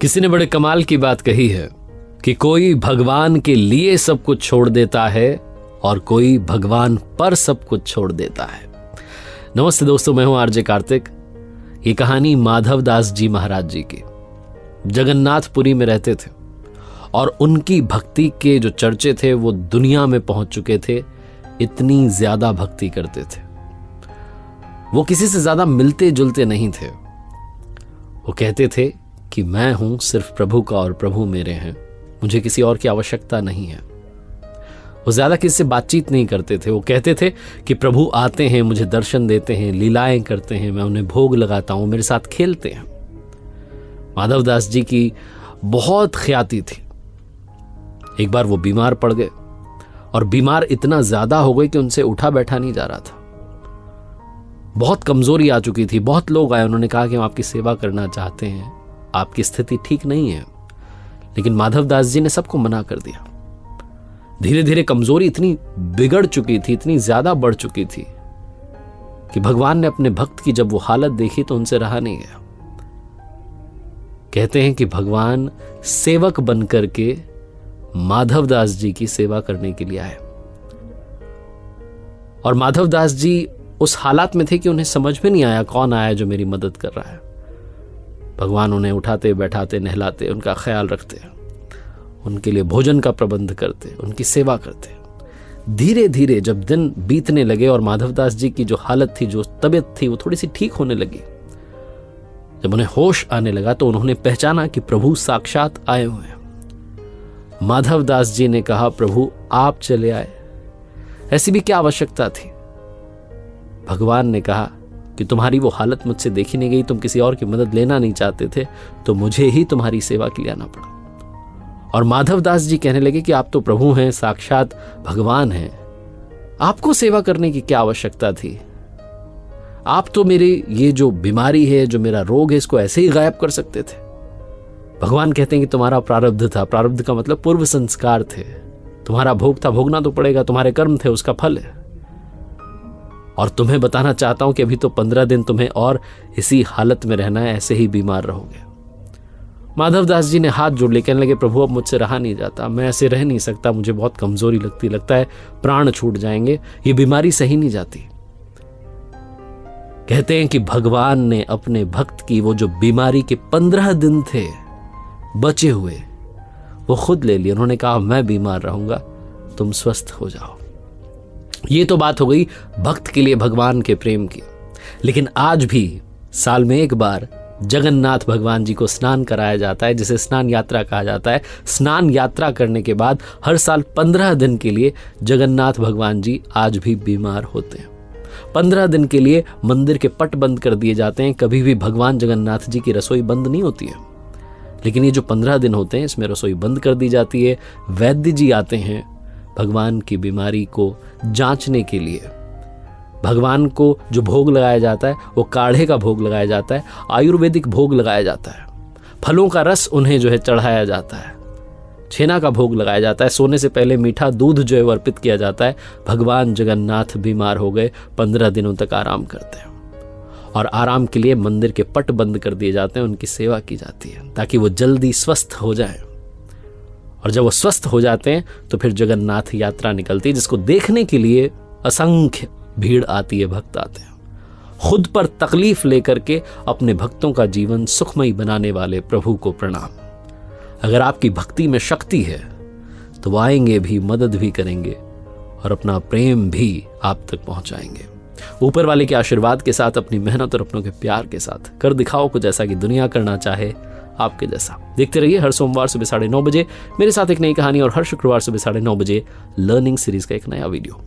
किसी ने बड़े कमाल की बात कही है कि कोई भगवान के लिए सब कुछ छोड़ देता है और कोई भगवान पर सब कुछ छोड़ देता है। नमस्ते दोस्तों, मैं हूं आरजे कार्तिक। ये कहानी माधव दास जी महाराज जी की। जगन्नाथपुरी में रहते थे और उनकी भक्ति के जो चर्चे थे वो दुनिया में पहुंच चुके थे। इतनी ज्यादा भक्ति करते थे, वो किसी से ज्यादा मिलते जुलते नहीं थे। वो कहते थे कि मैं हूं सिर्फ प्रभु का और प्रभु मेरे हैं, मुझे किसी और की आवश्यकता नहीं है। वो ज्यादा किसी से बातचीत नहीं करते थे। वो कहते थे कि प्रभु आते हैं, मुझे दर्शन देते हैं, लीलाएं करते हैं, मैं उन्हें भोग लगाता हूं, मेरे साथ खेलते हैं। माधव दास जी की बहुत ख्याति थी। एक बार वो बीमार पड़ गए और बीमार इतना ज्यादा हो गए कि उनसे उठा बैठा नहीं जा रहा था। बहुत कमजोरी आ चुकी थी। बहुत लोग आए, उन्होंने कहा कि हम आपकी सेवा करना चाहते हैं, आपकी स्थिति ठीक नहीं है। लेकिन माधव दास जी ने सबको मना कर दिया। धीरे धीरे कमजोरी इतनी बिगड़ चुकी थी, इतनी ज्यादा बढ़ चुकी थी कि भगवान ने अपने भक्त की जब वो हालत देखी तो उनसे रहा नहीं गया। कहते हैं कि भगवान सेवक बनकर के माधव दास जी की सेवा करने के लिए आए और माधव दास जी उस हालात में थे कि उन्हें समझ में नहीं आया कौन आया जो मेरी मदद कर रहा है। भगवान उन्हें उठाते, बैठाते, नहलाते, उनका ख्याल रखते, उनके लिए भोजन का प्रबंध करते, उनकी सेवा करते। धीरे धीरे जब दिन बीतने लगे और माधव दास जी की जो हालत थी, जो तबीयत थी, वो थोड़ी सी ठीक होने लगी। जब उन्हें होश आने लगा तो उन्होंने पहचाना कि प्रभु साक्षात आए हुए हैं। माधव दास जी ने कहा, प्रभु आप चले आए, ऐसी भी क्या आवश्यकता थी। भगवान ने कहा कि तुम्हारी वो हालत मुझसे देखी नहीं गई, तुम किसी और की मदद लेना नहीं चाहते थे, तो मुझे ही तुम्हारी सेवा के लिए आना पड़ा। और माधव दास जी कहने लगे कि आप तो प्रभु हैं, साक्षात भगवान हैं, आपको सेवा करने की क्या आवश्यकता थी। आप तो मेरी ये जो बीमारी है, जो मेरा रोग है, इसको ऐसे ही गायब कर सकते थे। भगवान कहते हैं कि तुम्हारा प्रारब्ध था। प्रारब्ध का मतलब पूर्व संस्कार थे, तुम्हारा भोग था, भोगना तो पड़ेगा, तुम्हारे कर्म थे, उसका फल है। और तुम्हें बताना चाहता हूं कि अभी तो 15 दिन तुम्हें और इसी हालत में रहना है, ऐसे ही बीमार रहोगे। माधव दास जी ने हाथ जोड़ लिए, कहने लगे, प्रभु अब मुझसे रहा नहीं जाता, मैं ऐसे रह नहीं सकता, मुझे बहुत कमजोरी लगता है, प्राण छूट जाएंगे, ये बीमारी सही नहीं जाती। कहते हैं कि भगवान ने अपने भक्त की वो जो बीमारी के 15 दिन थे बचे हुए, वो खुद ले लिए। उन्होंने कहा, मैं बीमार रहूंगा, तुम स्वस्थ हो जाओ। ये तो बात हो गई भक्त के लिए भगवान के प्रेम की। लेकिन आज भी साल में एक बार जगन्नाथ भगवान जी को स्नान कराया जाता है, जिसे स्नान यात्रा कहा जाता है। स्नान यात्रा करने के बाद हर साल 15 दिन के लिए जगन्नाथ भगवान जी आज भी बीमार होते हैं। 15 दिन के लिए मंदिर के पट बंद कर दिए जाते हैं। कभी भी भगवान जगन्नाथ जी की रसोई बंद नहीं होती है। लेकिन ये जो 15 दिन होते हैं, इसमें रसोई बंद कर दी जाती है। वैद्य जी आते हैं भगवान की बीमारी को जांचने के लिए। भगवान को जो भोग लगाया जाता है वो काढ़े का भोग लगाया जाता है, आयुर्वेदिक भोग लगाया जाता है, फलों का रस उन्हें जो है चढ़ाया जाता है, छेना का भोग लगाया जाता है, सोने से पहले मीठा दूध जो है वो अर्पित किया जाता है। भगवान जगन्नाथ बीमार हो गए, 15 दिनों तक आराम करते हैं और आराम के लिए मंदिर के पट बंद कर दिए जाते हैं, उनकी सेवा की जाती है ताकि वो जल्दी स्वस्थ हो जाए। और जब वो स्वस्थ हो जाते हैं तो फिर जगन्नाथ यात्रा निकलती है, जिसको देखने के लिए असंख्य भीड़ आती है, भक्त आते हैं। खुद पर तकलीफ लेकर के अपने भक्तों का जीवन सुखमय बनाने वाले प्रभु को प्रणाम। अगर आपकी भक्ति में शक्ति है तो वो आएंगे भी, मदद भी करेंगे और अपना प्रेम भी आप तक पहुंचाएंगे। ऊपर वाले के आशीर्वाद के साथ, अपनी मेहनत और अपनों के प्यार के साथ कर दिखाओ कुछ ऐसा कि दुनिया करना चाहे आपके जैसा। देखते रहिए हर सोमवार सुबह 9:30 बजे मेरे साथ एक नई कहानी और हर शुक्रवार सुबह 9:30 बजे लर्निंग सीरीज का एक नया वीडियो।